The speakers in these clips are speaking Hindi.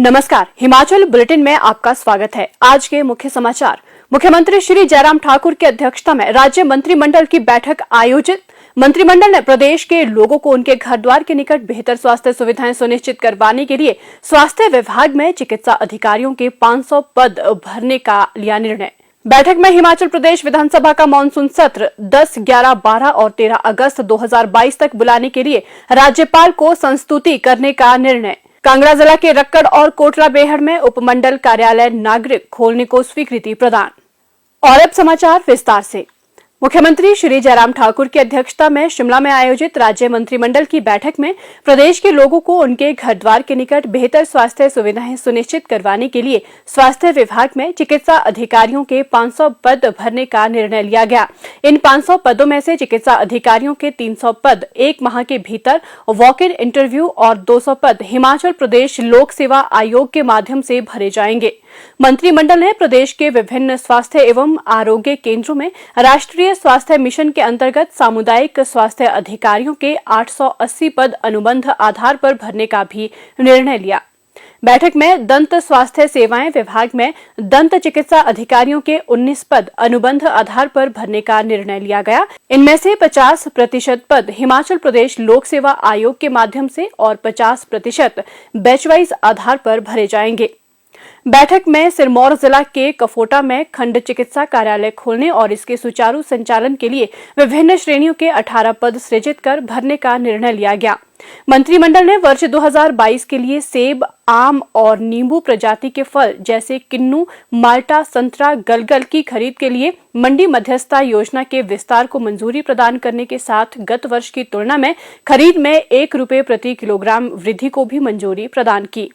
नमस्कार, हिमाचल बुलेटिन में आपका स्वागत है। आज के मुख्य समाचार। मुख्यमंत्री श्री जयराम ठाकुर की अध्यक्षता में राज्य मंत्रिमंडल की बैठक आयोजित। मंत्रिमंडल ने प्रदेश के लोगों को उनके घर द्वार के निकट बेहतर स्वास्थ्य सुविधाएं सुनिश्चित करवाने के लिए स्वास्थ्य विभाग में चिकित्सा अधिकारियों के 500 पद भरने का लिया निर्णय। बैठक में हिमाचल प्रदेश विधानसभा का मानसून सत्र 10, 11, 12 और 13 अगस्त 2022 तक बुलाने के लिए राज्यपाल को संस्तुति करने का निर्णय। कांगड़ा जिला के रक्कड़ और कोटला बेहड़ में उपमंडल कार्यालय नागरिक खोलने को स्वीकृति प्रदान। और अब समाचार विस्तार से। मुख्यमंत्री श्री जयराम ठाकुर की अध्यक्षता में शिमला में आयोजित राज्य मंत्रिमंडल की बैठक में प्रदेश के लोगों को उनके घर द्वार के निकट बेहतर स्वास्थ्य सुविधाएं सुनिश्चित करवाने के लिए स्वास्थ्य विभाग में चिकित्सा अधिकारियों के 500 पद भरने का निर्णय लिया गया। इन 500 पदों में से चिकित्सा अधिकारियों के 300 पद 1 माह के भीतर वॉक इन इंटरव्यू और 200 पद हिमाचल प्रदेश लोक सेवा आयोग के माध्यम से भरे जाएंगे। मंत्रिमंडल ने प्रदेश के विभिन्न स्वास्थ्य एवं आरोग्य केंद्रों में राष्ट्रीय स्वास्थ्य मिशन के अंतर्गत सामुदायिक स्वास्थ्य अधिकारियों के 880 पद अनुबंध आधार पर भरने का भी निर्णय लिया। बैठक में दंत स्वास्थ्य सेवाएं विभाग में दंत चिकित्सा अधिकारियों के 19 पद अनुबंध आधार पर भरने का निर्णय लिया गया। इनमें से 50% पद हिमाचल प्रदेश लोक सेवा आयोग के माध्यम से और 50% बैचवाइज आधार पर भरे जाएंगे। बैठक में सिरमौर जिला के कफोटा में खंड चिकित्सा कार्यालय खोलने और इसके सुचारू संचालन के लिए विभिन्न श्रेणियों के 18 पद सृजित कर भरने का निर्णय लिया गया। मंत्रिमंडल ने वर्ष 2022 के लिए सेब, आम और नींबू प्रजाति के फल जैसे किन्नू, माल्टा, संतरा, गलगल की खरीद के लिए मंडी मध्यस्थता योजना के विस्तार को मंजूरी प्रदान करने के साथ गत वर्ष की तुलना में खरीद में ₹1 प्रति किलोग्राम वृद्धि को भी मंजूरी प्रदान की।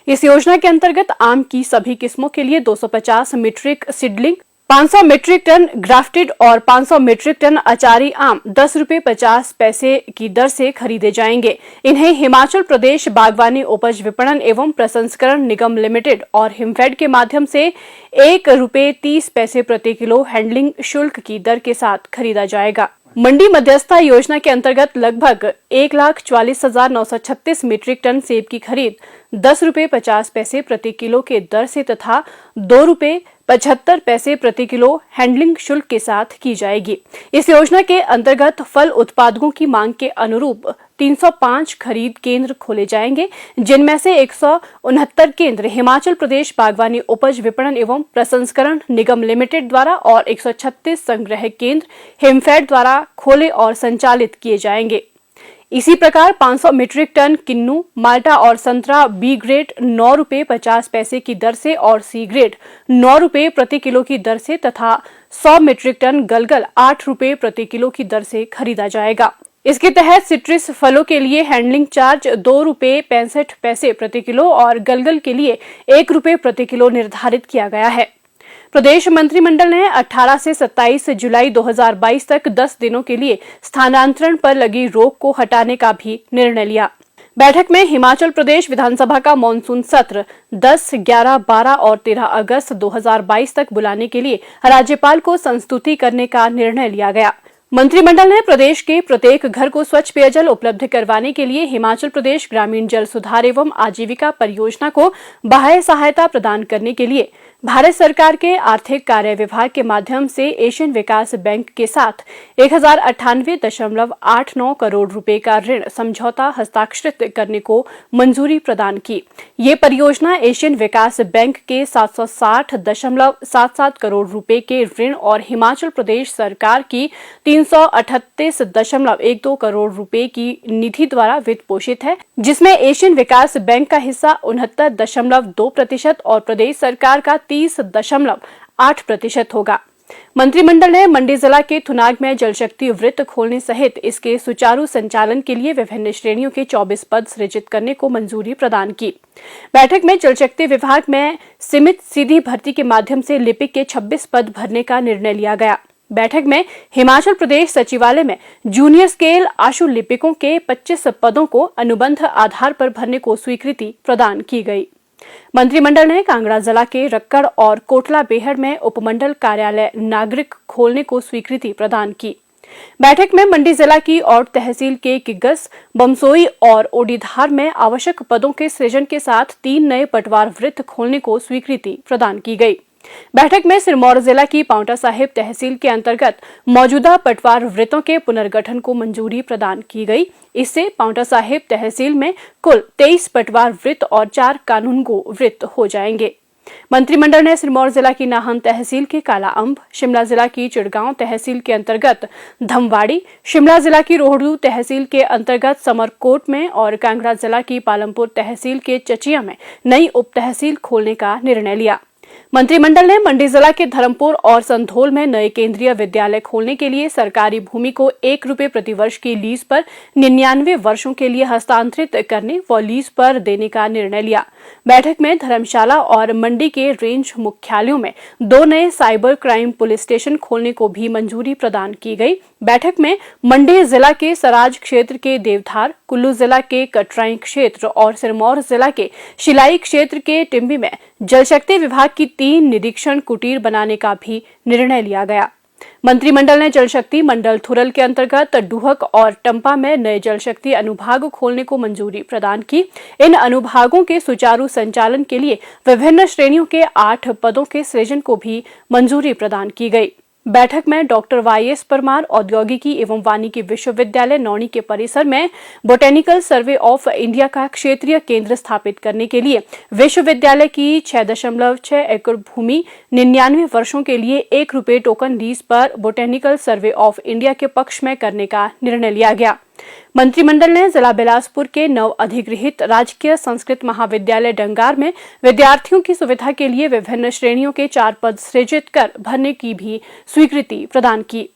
इस योजना के अंतर्गत आम की सभी किस्मों के लिए 250 metric seedling, 500 metric tonne grafted और 500 मीट्रिक टन अचारी आम ₹10.50 की दर से खरीदे जाएंगे। इन्हें हिमाचल प्रदेश बागवानी उपज विपणन एवं प्रसंस्करण निगम लिमिटेड और हिमफेड के माध्यम से ₹1.30 प्रति किलो हैंडलिंग शुल्क की दर के साथ खरीदा जाएगा। मंडी मध्यस्थता योजना के अंतर्गत लगभग 1,44,936 मीट्रिक टन सेब की खरीद ₹10.50 प्रति किलो के दर से तथा ₹2.75 प्रति किलो हैंडलिंग शुल्क के साथ की जाएगी। इस योजना के अंतर्गत फल उत्पादकों की मांग के अनुरूप 305 खरीद केंद्र खोले जाएंगे, जिनमें से 169 केंद्र हिमाचल प्रदेश बागवानी उपज विपणन एवं प्रसंस्करण निगम लिमिटेड द्वारा और 136 संग्रह केंद्र हिमफेड द्वारा खोले और संचालित किए जाएंगे। इसी प्रकार 500 मीट्रिक टन किन्नू, माल्टा और संतरा बी ग्रेड ₹9.50 की दर से और सी ग्रेड ₹9 प्रति किलो की दर से तथा 100 मीट्रिक टन गलगल ₹8 प्रति किलो की दर से खरीदा जाएगा। इसके तहत सिट्रस फलों के लिए हैंडलिंग चार्ज ₹2.65 प्रति किलो और गलगल के लिए ₹1 प्रति किलो निर्धारित किया गया है। प्रदेश मंत्रिमंडल ने 18 से 27 जुलाई 2022 तक 10 दिनों के लिए स्थानांतरण पर लगी रोक को हटाने का भी निर्णय लिया। बैठक में हिमाचल प्रदेश विधानसभा का मानसून सत्र 10, 11, 12 और 13 अगस्त 2022 तक बुलाने के लिए राज्यपाल को संस्तुति करने का निर्णय लिया गया। मंत्रिमंडल ने प्रदेश के प्रत्येक घर को स्वच्छ पेयजल उपलब्ध करवाने के लिए हिमाचल प्रदेश ग्रामीण जल सुधार एवं आजीविका परियोजना को बाह्य सहायता प्रदान करने के लिए भारत सरकार के आर्थिक कार्य विभाग के माध्यम से एशियन विकास बैंक के साथ 1098.89 करोड़ रुपए का ऋण समझौता हस्ताक्षरित करने को मंजूरी प्रदान की। ये परियोजना एशियन विकास बैंक के 760.77 करोड़ रुपए के ऋण और हिमाचल प्रदेश सरकार की 338.12 करोड़ रुपए की निधि द्वारा वित्त पोषित है, जिसमें एशियन विकास बैंक का हिस्सा 69.2% और प्रदेश सरकार का 30.8% होगा। मंत्रिमंडल ने मंडी जिला के थुनाग में जल शक्ति वृत्त खोलने सहित इसके सुचारू संचालन के लिए विभिन्न श्रेणियों के 24 पद सृजित करने को मंजूरी प्रदान की। बैठक में जल शक्ति विभाग में सीमित सीधी भर्ती के माध्यम से लिपिक के 26 पद भरने का निर्णय लिया गया। बैठक में हिमाचल प्रदेश सचिवालय में जूनियर स्केल आशु लिपिकों के 25 पदों को अनुबंध आधार पर भरने को स्वीकृति प्रदान की गई। मंत्रिमंडल ने कांगड़ा जिला के रक्कड़ और कोटला बेहड़ में उपमंडल कार्यालय नागरिक खोलने को स्वीकृति प्रदान की। बैठक में मंडी जिला की और तहसील के किग्गस, बमसोई और ओडीधार में आवश्यक पदों के सृजन के साथ 3 नए पटवार वृत्त खोलने को स्वीकृति प्रदान की गई। बैठक में सिरमौर जिला की पांवटा साहिब तहसील के अंतर्गत मौजूदा पटवार वृत्तों के पुनर्गठन को मंजूरी प्रदान की गई। इससे पांवटा साहिब तहसील में कुल 23 पटवार वृत्त और 4 कानूनगो वृत्त हो जाएंगे। मंत्रिमंडल ने सिरमौर जिला की नाहन तहसील के काला अंब, शिमला जिला की चिड़गांव तहसील के अंतर्गत धमवाड़ी, शिमला जिला की रोहडू तहसील के अंतर्गत समरकोट में और कांगड़ा जिला की पालमपुर तहसील के चचिया में नई उप तहसील खोलने का निर्णय लिया। मंत्रिमंडल ने मंडी जिला के धर्मपुर और संधोल में नए केंद्रीय विद्यालय खोलने के लिए सरकारी भूमि को ₹1 प्रति वर्ष की लीज पर 99 वर्षों के लिए हस्तांतरित करने व लीज पर देने का निर्णय लिया। बैठक में धर्मशाला और मंडी के रेंज मुख्यालयों में 2 नए साइबर क्राइम पुलिस स्टेशन खोलने को भी मंजूरी प्रदान की गई। बैठक में मंडी जिला के सराज क्षेत्र के देवधार, कुल्लू जिला के कटराई क्षेत्र और सिरमौर जिला के शिलाई क्षेत्र के टिम्बी में जल शक्ति विभाग की 3 निरीक्षण कुटीर बनाने का भी निर्णय लिया गया। मंत्रिमंडल ने जल शक्ति मंडल थुरल के अंतर्गत डूहक और टंपा में नए जल शक्ति अनुभाग खोलने को मंजूरी प्रदान की। इन अनुभागों के सुचारू संचालन के लिए विभिन्न श्रेणियों के 8 पदों के सृजन को भी मंजूरी प्रदान की गई। बैठक में डॉक्टर वाईएस परमार औद्योगिकी एवं वानिकी विश्वविद्यालय नौणी के परिसर में बोटेनिकल सर्वे ऑफ इंडिया का क्षेत्रीय केंद्र स्थापित करने के लिए विश्वविद्यालय की 6.6 एकड़ भूमि 99 वर्षों के लिए ₹1 टोकन लीज पर बोटेनिकल सर्वे ऑफ इंडिया के पक्ष में करने का निर्णय लिया गया। मंत्रिमंडल ने जिला बिलासपुर के नव अधिगृहित राजकीय संस्कृत महाविद्यालय डंगार में विद्यार्थियों की सुविधा के लिए विभिन्न श्रेणियों के 4 पद सृजित कर भरने की भी स्वीकृति प्रदान की।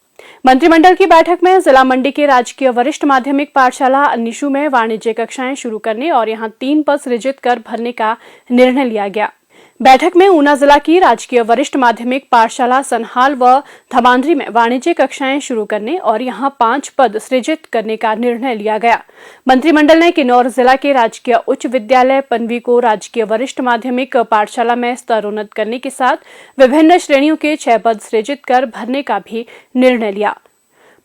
मंत्रिमंडल की बैठक में जिला मंडी के राजकीय वरिष्ठ माध्यमिक पाठशाला निशु में वाणिज्य कक्षाएं शुरू करने और यहां 3 पद सृजित कर भरने का निर्णय लिया गया। बैठक में ऊना जिला की राजकीय वरिष्ठ माध्यमिक पाठशाला सनहाल व धमांद्री में वाणिज्य कक्षाएं शुरू करने और यहां 5 पद सृजित करने का निर्णय लिया गया। मंत्रिमंडल ने किन्नौर जिला के राजकीय उच्च विद्यालय पनवी को राजकीय वरिष्ठ माध्यमिक पाठशाला में स्तरोन्नत करने के साथ विभिन्न श्रेणियों के 6 पद सृजित कर भरने का भी निर्णय लिया।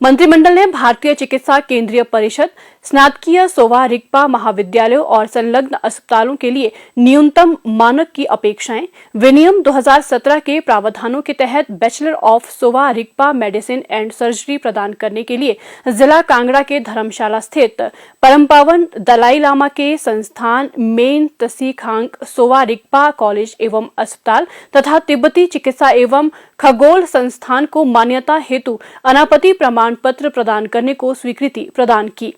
मंत्रिमंडल ने भारतीय चिकित्सा केंद्रीय परिषद, स्नातकीय सोवा रिगपा महाविद्यालयों और संलग्न अस्पतालों के लिए न्यूनतम मानक की अपेक्षाएं विनियम 2017 के प्रावधानों के तहत bachelor of Sowa Rigpa medicine and surgery प्रदान करने के लिए जिला कांगड़ा के धर्मशाला स्थित परम पावन दलाई लामा के संस्थान मेन तसी खांग सोवा रिगपा कॉलेज एवं अस्पताल तथा तिब्बती चिकित्सा एवं खगोल संस्थान को मान्यता हेतु अनापत्ति प्रमाण पत्र प्रदान करने को स्वीकृति प्रदान की।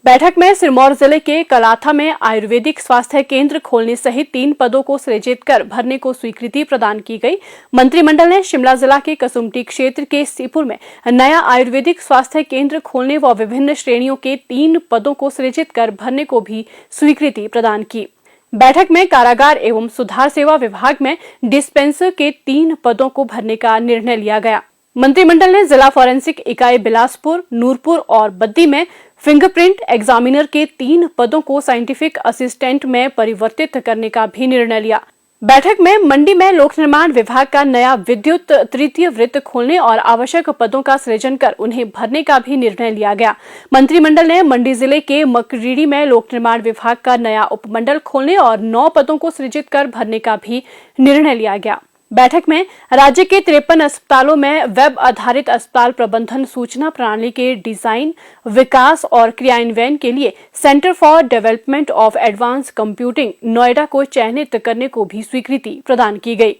बैठक में सिरमौर जिले के कलाथा में आयुर्वेदिक स्वास्थ्य केंद्र खोलने सहित 3 पदों को सृजित कर भरने को स्वीकृति प्रदान की गई। मंत्रिमंडल ने शिमला जिला के कसुम्पटी क्षेत्र के सीपुर में नया आयुर्वेदिक स्वास्थ्य केंद्र खोलने व विभिन्न श्रेणियों के 3 पदों को सृजित कर भरने को भी स्वीकृति प्रदान की। बैठक में कारागार एवं सुधार सेवा विभाग में डिस्पेंसर के 3 पदों को भरने का निर्णय लिया गया। मंत्रिमंडल ने जिला फॉरेंसिक इकाई बिलासपुर, नूरपुर और बद्दी में फिंगरप्रिंट एग्जामिनर के 3 पदों को साइंटिफिक असिस्टेंट में परिवर्तित करने का भी निर्णय लिया। बैठक में मंडी में लोक निर्माण विभाग का नया विद्युत तृतीय वृत्त खोलने और आवश्यक पदों का सृजन कर उन्हें भरने का भी निर्णय लिया गया। मंत्रिमंडल ने मंडी जिले के मकरीड़ी में लोक निर्माण विभाग का नया उपमंडल खोलने और 9 पदों को सृजित कर भरने का भी निर्णय लिया गया। बैठक में राज्य के 53 अस्पतालों में वेब आधारित अस्पताल प्रबंधन सूचना प्रणाली के डिजाइन, विकास और क्रियान्वयन के लिए centre for development of advance computing Noida को चयनित करने को भी स्वीकृति प्रदान की गई।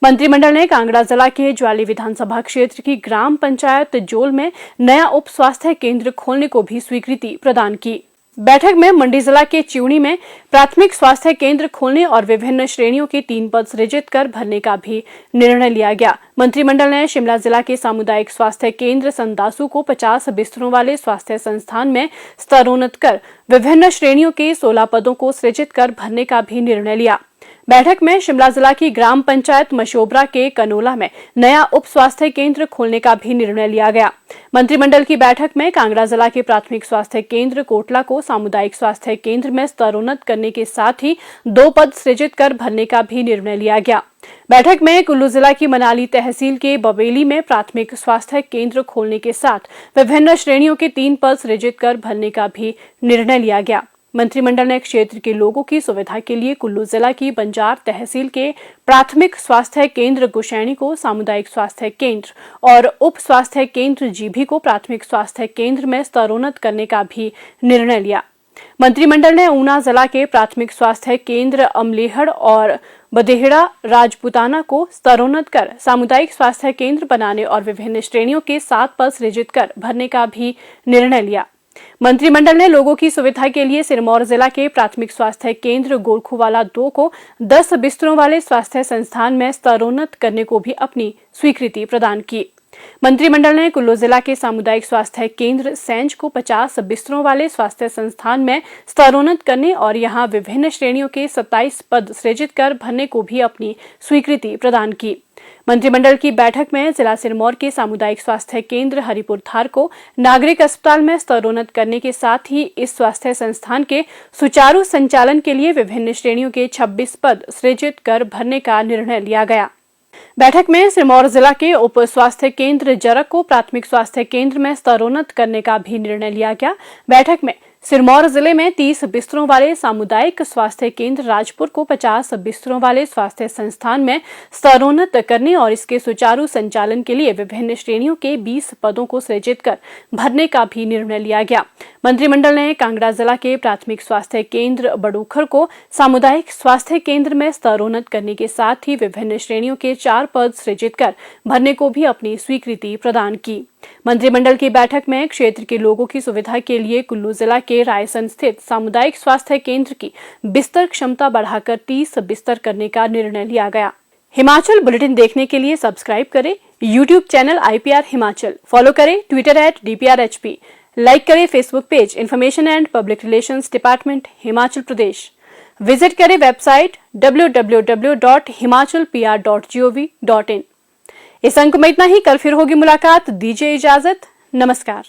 मंत्रिमंडल ने कांगड़ा जिला के ज्वाली विधानसभा क्षेत्र की ग्राम पंचायत जोल में नया उप स्वास्थ्य केंद्र खोलने को भी स्वीकृति प्रदान की। बैठक में मंडी जिला के चिउनी में प्राथमिक स्वास्थ्य केंद्र खोलने और विभिन्न श्रेणियों के 3 पद सृजित कर भरने का भी निर्णय लिया गया। मंत्रिमंडल ने शिमला जिला के सामुदायिक स्वास्थ्य केंद्र संदासू को 50 बिस्तरों वाले स्वास्थ्य संस्थान में स्तरोन्नत कर विभिन्न श्रेणियों के 16 पदों को सृजित कर भरने का भी निर्णय लिया। बैठक में शिमला जिला की ग्राम पंचायत मशोबरा के कनोला में नया उप स्वास्थ्य केंद्र खोलने का भी निर्णय लिया गया। मंत्रिमंडल की बैठक में कांगड़ा जिला के प्राथमिक स्वास्थ्य केंद्र कोटला को सामुदायिक स्वास्थ्य केंद्र में स्तरोन्नत करने के साथ ही 2 पद सृजित कर भरने का भी निर्णय लिया गया। बैठक में कुल्लू जिला की मनाली तहसील के बवेली में प्राथमिक स्वास्थ्य केंद्र खोलने के साथ विभिन्न श्रेणियों के 3 पद सृजित कर भरने का भी निर्णय लिया गया। मंत्रिमंडल ने क्षेत्र के लोगों की सुविधा के लिए कुल्लू जिला की बंजार तहसील के प्राथमिक स्वास्थ्य केंद्र गुशैनी को सामुदायिक स्वास्थ्य केंद्र और उप स्वास्थ्य केंद्र जीभी को प्राथमिक स्वास्थ्य केंद्र में स्तरोन्नत करने का भी निर्णय लिया। मंत्रिमंडल ने ऊना जिला के प्राथमिक स्वास्थ्य केंद्र अमलेहड़ और बदेहड़ा राजपुताना को स्तरोन्नत कर सामुदायिक स्वास्थ्य केंद्र बनाने और विभिन्न श्रेणियों के 7 पद सृजित कर भरने का भी निर्णय लिया। मंत्रिमंडल ने लोगों की सुविधा के लिए सिरमौर जिला के प्राथमिक स्वास्थ्य केंद्र गोरखुवाला 2 को 10 बिस्तरों वाले स्वास्थ्य संस्थान में स्तरोन्नत करने को भी अपनी स्वीकृति प्रदान की। मंत्रिमंडल ने कुल्लू जिला के सामुदायिक स्वास्थ्य केंद्र सैंज को 50 बिस्तरों वाले स्वास्थ्य संस्थान में स्तरोन्नत करने और यहां विभिन्न श्रेणियों के 27 पद सृजित कर भरने को भी अपनी स्वीकृति प्रदान की। मंत्रिमंडल की बैठक में जिला सिरमौर के सामुदायिक स्वास्थ्य केंद्र हरिपुर थार को नागरिक अस्पताल में स्तरोन्नत करने के साथ ही इस स्वास्थ्य संस्थान के सुचारू संचालन के लिए विभिन्न श्रेणियों के 26 पद सृजित कर भरने का निर्णय लिया गया। बैठक में सिरमौर जिला के उप स्वास्थ्य केंद्र जरक को प्राथमिक स्वास्थ्य केंद्र में स्तरोन्नत करने का भी निर्णय लिया गया। बैठक में सिरमौर जिले में 30 बिस्तरों वाले सामुदायिक स्वास्थ्य केंद्र राजपुर को 50 बिस्तरों वाले स्वास्थ्य संस्थान में स्तरोन्नत करने और इसके सुचारू संचालन के लिए विभिन्न श्रेणियों के 20 पदों को सृजित कर भरने का भी निर्णय लिया गया। मंत्रिमंडल ने कांगड़ा जिला के प्राथमिक स्वास्थ्य केंद्र बड़ूखर को सामुदायिक स्वास्थ्य केंद्र में स्तरोन्नत करने के साथ ही विभिन्न श्रेणियों के 4 पद सृजित कर भरने को भी अपनी स्वीकृति प्रदान की। मंत्रिमंडल की बैठक में क्षेत्र के लोगों की सुविधा के लिए कुल्लू जिला के रायसन स्थित सामुदायिक स्वास्थ्य केंद्र की बिस्तर क्षमता बढ़ाकर 30 बिस्तर करने का निर्णय लिया गया। हिमाचल बुलेटिन देखने के लिए सब्सक्राइब करें YouTube channel IPR Himachal, follow करें Twitter @DPRHP, लाइक करें Facebook page information and public relations department Himachal Pradesh, visit करें वेबसाइट www.himachalpr.gov.in। इस अंक में इतना ही। कल फिर होगी मुलाकात। दीजिए इजाजत। नमस्कार।